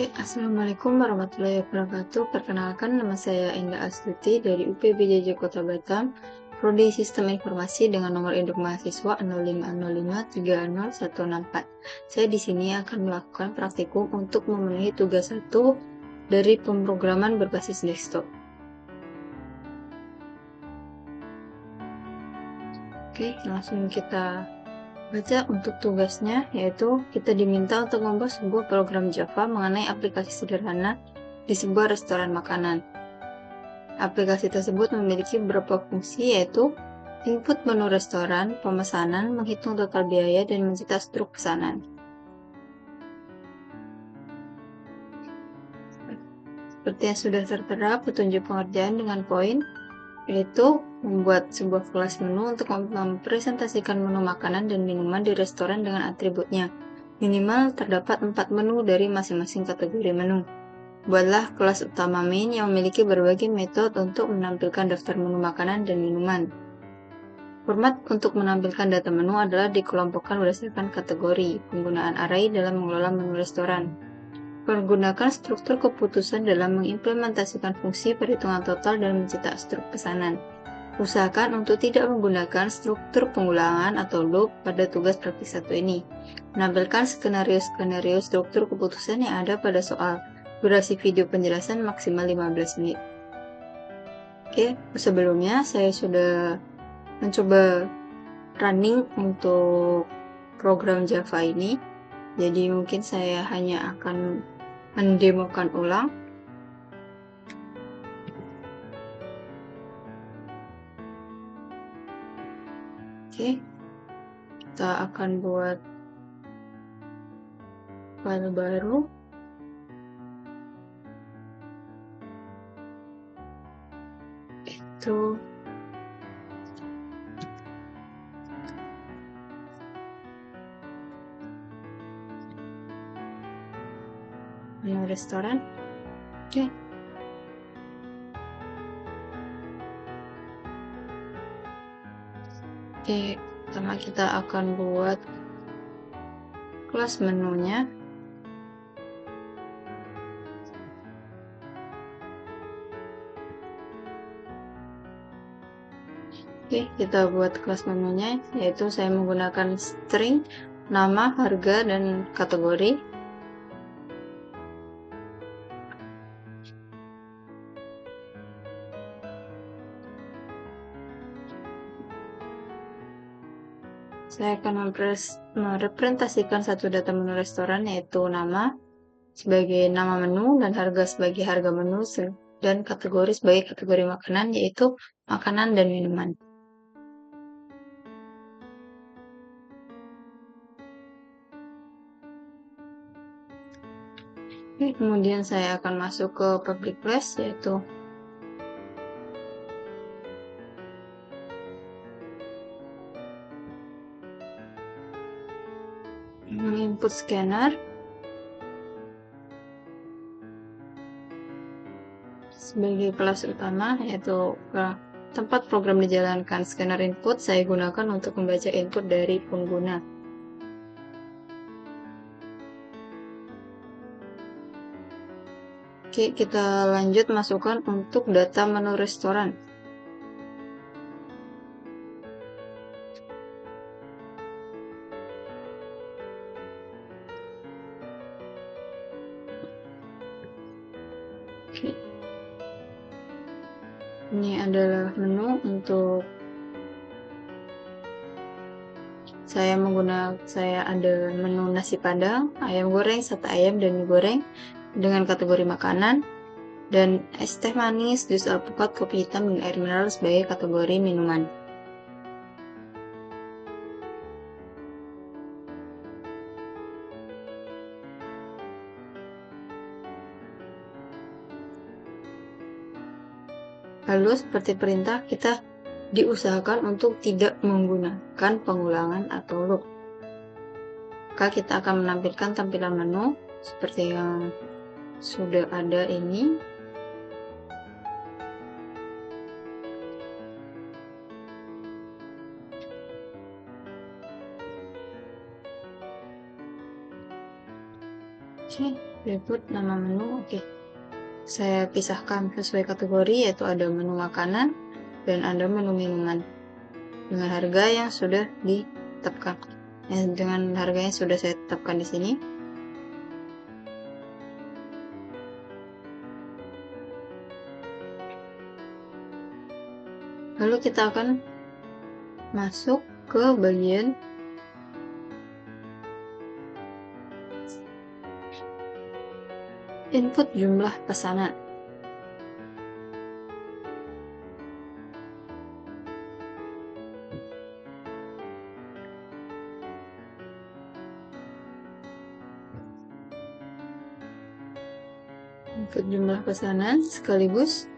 Assalamualaikum warahmatullahi wabarakatuh. Perkenalkan, nama saya Endah Astuti dari UPBJJ Kota Batam, Prodi Sistem Informasi dengan nomor induk mahasiswa 0505300164. Saya di sini akan melakukan praktikum untuk memenuhi tugas 1 dari pemrograman berbasis desktop. Langsung kita baca untuk tugasnya, yaitu kita diminta untuk membuat sebuah program Java mengenai aplikasi sederhana di sebuah restoran makanan. Aplikasi tersebut memiliki beberapa fungsi, yaitu input menu restoran, pemesanan, menghitung total biaya, dan mencetak struk pesanan. Seperti yang sudah tertera petunjuk pengerjaan dengan poin, yaitu membuat sebuah kelas menu untuk mempresentasikan menu makanan dan minuman di restoran dengan atributnya. Minimal terdapat 4 menu dari masing-masing kategori menu. Buatlah kelas utama main yang memiliki berbagai metode untuk menampilkan daftar menu makanan dan minuman. Format untuk menampilkan data menu adalah dikelompokkan berdasarkan kategori. Penggunaan array dalam mengelola menu restoran. Menggunakan struktur keputusan dalam mengimplementasikan fungsi perhitungan total dan mencetak struk pesanan. Usahakan untuk tidak menggunakan struktur pengulangan atau loop pada tugas praktik 1 ini. Menampilkan skenario-skenario struktur keputusan yang ada pada soal. Durasi video penjelasan maksimal 15 menit. Sebelumnya saya sudah mencoba running untuk program Java ini. Jadi mungkin saya hanya akan mendemokan ulang. Kita akan buat file baru. Itu menu restoran. Pertama kita akan buat kelas menunya. Kita buat kelas menunya, yaitu saya menggunakan string, nama, harga, dan kategori. Saya akan merepresentasikan satu data menu restoran, yaitu nama sebagai nama menu dan harga sebagai harga menu, dan kategori sebagai kategori makanan, yaitu makanan dan minuman. Kemudian saya akan masuk ke public class, yaitu input scanner sebagai kelas utama, yaitu tempat program dijalankan. Scanner input saya gunakan untuk membaca input dari pengguna. Kita lanjut masukkan untuk data menu restoran. Ini adalah menu untuk saya ada menu nasi padang, ayam goreng, sate ayam, dan mie goreng dengan kategori makanan, dan es teh manis, jus alpukat, kopi hitam, dan air mineral sebagai kategori minuman. Lalu seperti perintah, kita diusahakan untuk tidak menggunakan pengulangan atau loop. Maka kita akan menampilkan tampilan menu seperti yang sudah ada ini. Oke, berikut nama menu. Oke, saya pisahkan sesuai kategori, yaitu ada menu makanan dan ada menu minuman dengan harga yang sudah ditetapkan. Dengan harga yang sudah saya tetapkan di sini. Lalu kita akan masuk ke bagian input jumlah pesanan. Input jumlah pesanan sekaligus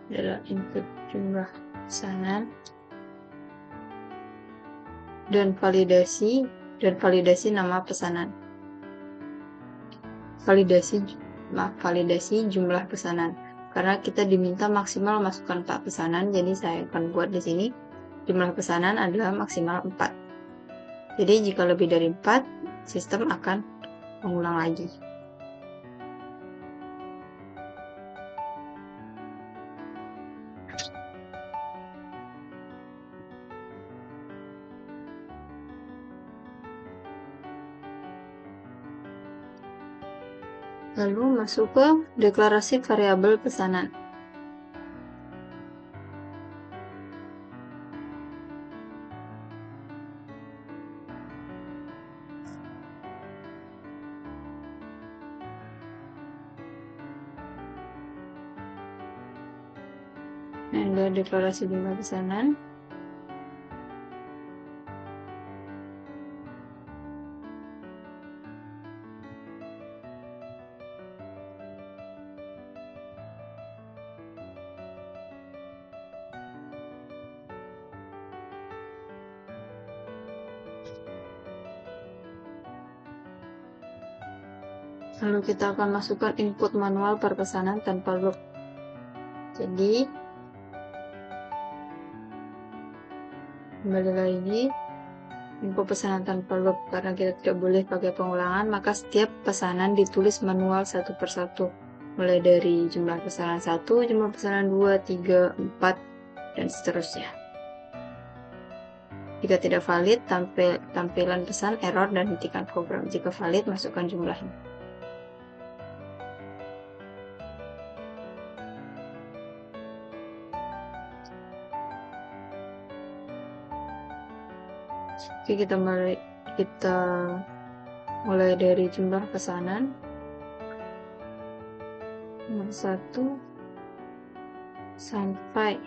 adalah input jumlah pesanan dan validasi nama pesanan. Validasi jumlah pesanan. Karena kita diminta maksimal masukkan 4 pesanan, jadi saya akan buat di sini jumlah pesanan adalah maksimal 4. Jadi jika lebih dari 4, sistem akan mengulang lagi. Lalu masuk ke deklarasi variabel pesanan. Ada deklarasi jumlah pesanan. Lalu kita akan masukkan input manual per pesanan tanpa loop. Jadi, kembali lagi, input pesanan tanpa loop. Karena kita tidak boleh pakai pengulangan, maka setiap pesanan ditulis manual satu persatu. Mulai dari jumlah pesanan 1, jumlah pesanan 2, 3, 4, dan seterusnya. Jika tidak valid, tampilan pesan error dan hentikan program. Jika valid, masukkan jumlahnya. Oke, kita mulai dari jumlah pesanan nomor 1 sampai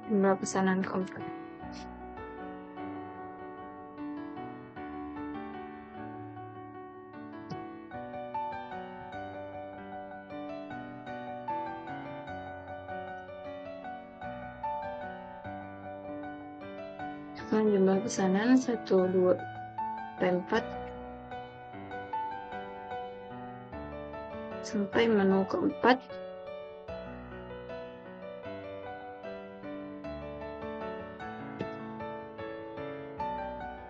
jumlah pesanan keempat. Jumlah pesanan 1, 2, 4 sampai menu keempat.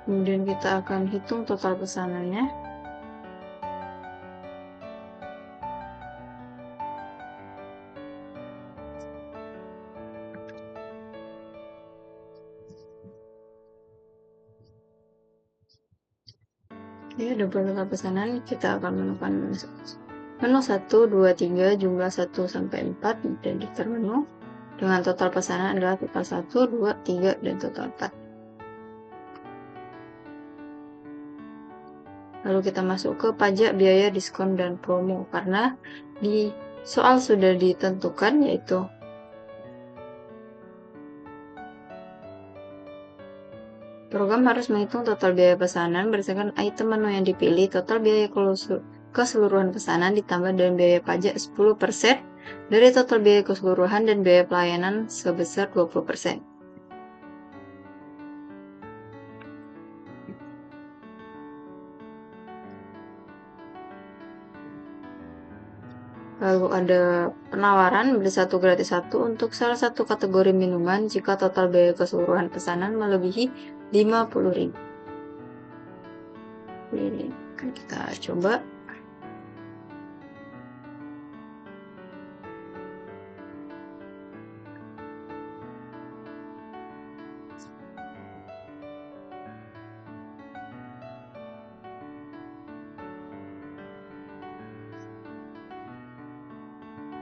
Kemudian kita akan hitung total pesanannya. Ya, ada beberapa pesanan, kita akan menemukan menu 1, 2, 3, jumlah 1 sampai 4, dan daftar menu. Dengan total pesanan adalah total 1, 2, 3, dan total 4. Lalu kita masuk ke pajak, biaya, diskon, dan promo. Karena di soal sudah ditentukan, yaitu program harus menghitung total biaya pesanan berdasarkan item menu yang dipilih. Total biaya keseluruhan pesanan ditambah dengan biaya pajak 10% dari total biaya keseluruhan dan biaya pelayanan sebesar 20%. Lalu ada penawaran beli satu gratis satu untuk salah satu kategori minuman jika total biaya keseluruhan pesanan melebihi 50.000. Ini kan kita coba.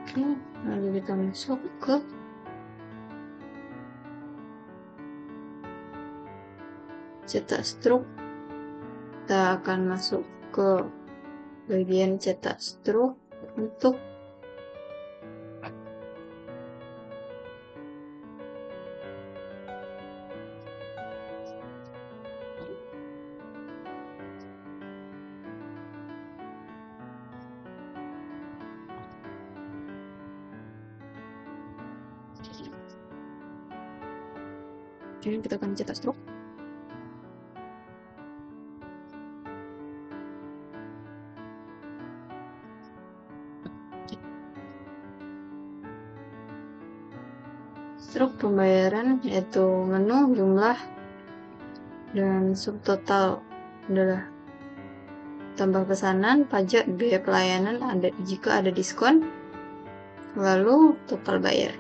Oke, lalu kita masuk ke cetak struk. Kita akan masuk ke bagian cetak struk untuk jadi kita akan cetak struk. Struk pembayaran yaitu menu, jumlah, dan subtotal adalah tambah pesanan, pajak, biaya pelayanan jika ada diskon, lalu total bayar.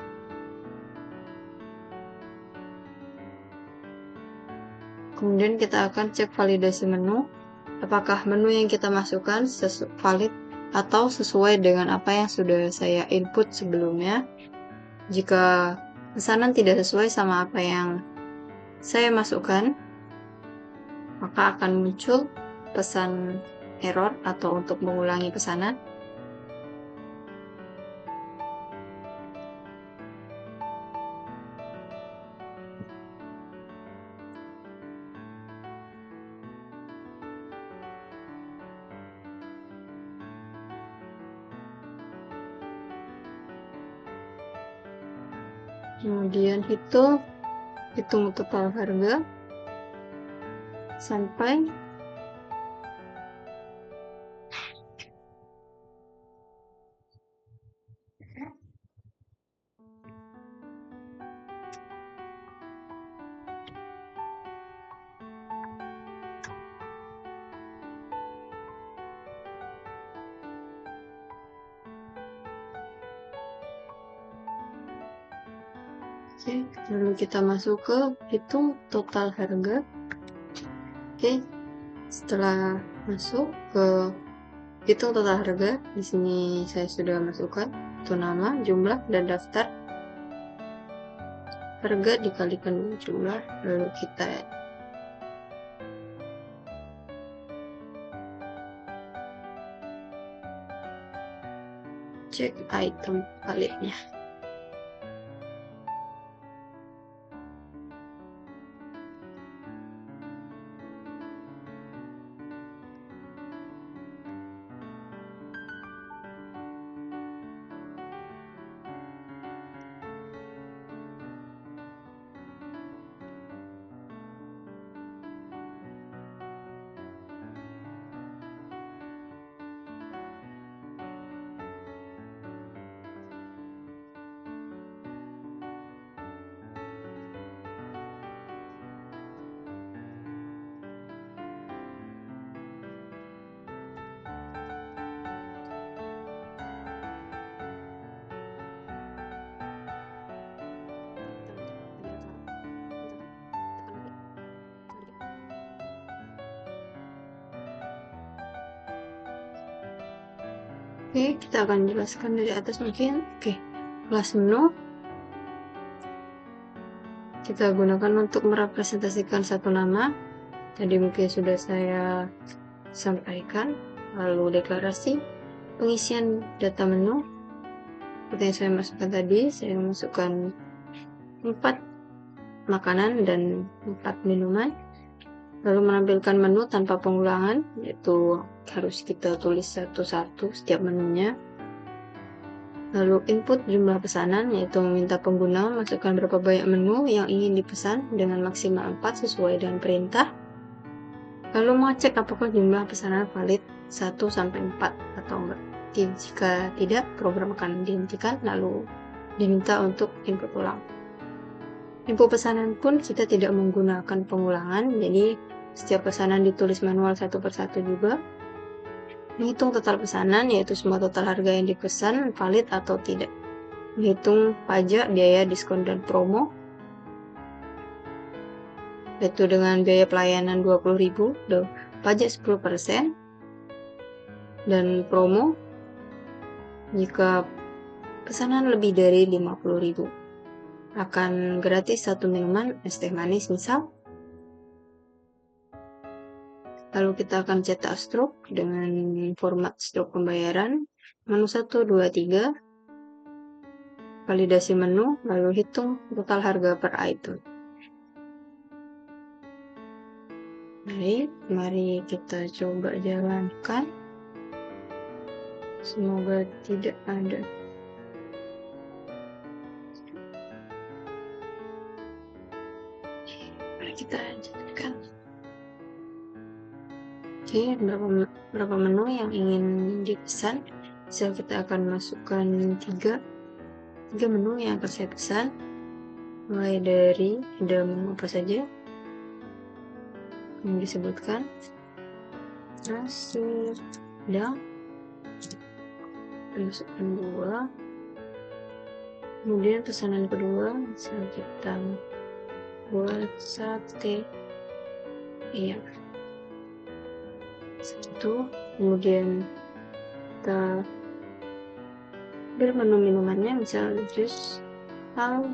Kemudian kita akan cek validasi menu, apakah menu yang kita masukkan valid atau sesuai dengan apa yang sudah saya input sebelumnya. Jika pesanan tidak sesuai sama apa yang saya masukkan, maka akan muncul pesan error atau untuk mengulangi pesanan. Kemudian hitung total harga sampai Oke, lalu kita masuk ke hitung total harga. Oke, setelah masuk ke hitung total harga, di sini saya sudah masukkan itu nama, jumlah, dan daftar. Harga dikalikan dengan jumlah, lalu kita cek item validnya. Oke, kita akan jelaskan dari atas mungkin. Oke, kelas menu kita gunakan untuk merepresentasikan satu nama. Tadi mungkin sudah saya sampaikan. Lalu deklarasi, pengisian data menu. Seperti yang saya masukkan tadi, saya masukkan 4 makanan dan 4 minuman. Lalu menampilkan menu tanpa pengulangan, yaitu harus kita tulis satu-satu setiap menunya. Lalu input jumlah pesanan, yaitu meminta pengguna masukkan berapa banyak menu yang ingin dipesan dengan maksimal 4 sesuai dengan perintah. Lalu mengecek apakah jumlah pesanan valid 1 sampai 4 atau enggak. Jika tidak, program akan dihentikan lalu diminta untuk input ulang. Info pesanan pun kita tidak menggunakan pengulangan, jadi setiap pesanan ditulis manual satu persatu juga. Menghitung total pesanan, yaitu semua total harga yang dipesan valid atau tidak. Menghitung pajak, biaya, diskon, dan promo, yaitu dengan biaya pelayanan 20.000, pajak 10%, dan promo jika pesanan lebih dari 50.000 akan gratis satu minuman es teh manis misal. Lalu kita akan cetak struk dengan format struk pembayaran. Menu 1, 2, 3. Validasi menu, lalu hitung total harga per item. Baik, mari kita coba jalankan. Semoga tidak ada. Mari kita jalankan. Oke, berapa menu yang ingin dipesan? Misal kita akan masukkan 3 menu yang akan saya pesan. Mulai dari ada menu apa saja yang disebutkan, nasi, udang, masukkan 2. Kemudian pesanan kedua, misal kita buat sate, iya, 1. Kemudian kita ambil menu minumannya, misal jus, oke.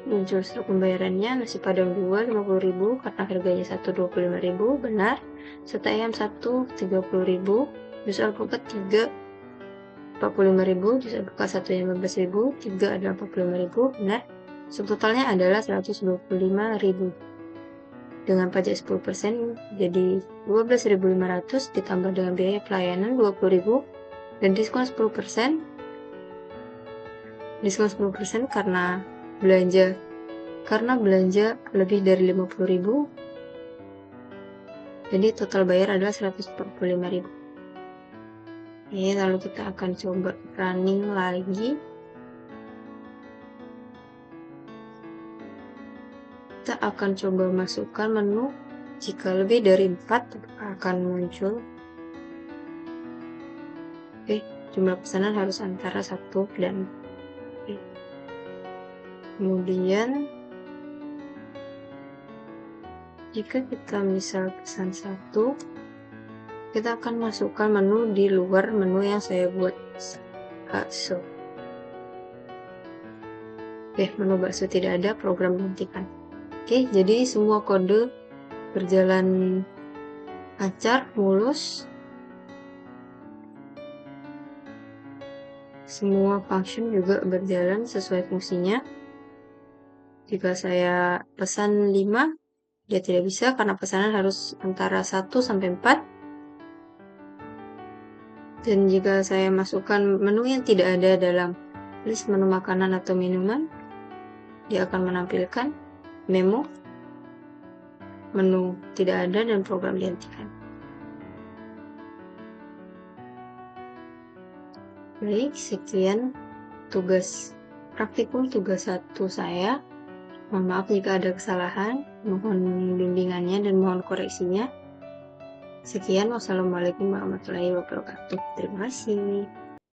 Muncul struk pembayarannya, nasi padang 2 50.000 karena harganya 1 25.000, benar. Soto ayam 1 30.000, jus alpukat 3 45.000, jus alpukat 1 15.000, 3 adalah 45.000, benar. Subtotalnya adalah 125.000. Dengan pajak 10% jadi 12.500 ditambah dengan biaya pelayanan 20.000 dan diskon 10%. Diskon 10% karena belanja lebih dari 50.000. Jadi total bayar adalah 145.000. Oke, lalu kita akan coba running lagi. Kita akan coba masukkan menu. Jika lebih dari 4 akan muncul. Oke, jumlah pesanan harus antara 1 dan 4. Kemudian jika kita misal pesan 1, kita akan masukkan menu di luar menu yang saya buat, bakso. Oke, menu bakso tidak ada, program dihentikan. Oke, jadi semua kode berjalan lancar, mulus. Semua function juga berjalan sesuai fungsinya. Jika saya pesan 5, dia tidak bisa karena pesanan harus antara 1 sampai 4. Dan jika saya masukkan menu yang tidak ada dalam list menu makanan atau minuman, dia akan menampilkan memo, menu tidak ada, dan program dihentikan. Baik, sekian praktikum tugas 1 saya. Mohon maaf jika ada kesalahan, mohon bimbingannya dan mohon koreksinya. Sekian, wassalamualaikum warahmatullahi wabarakatuh. Terima kasih.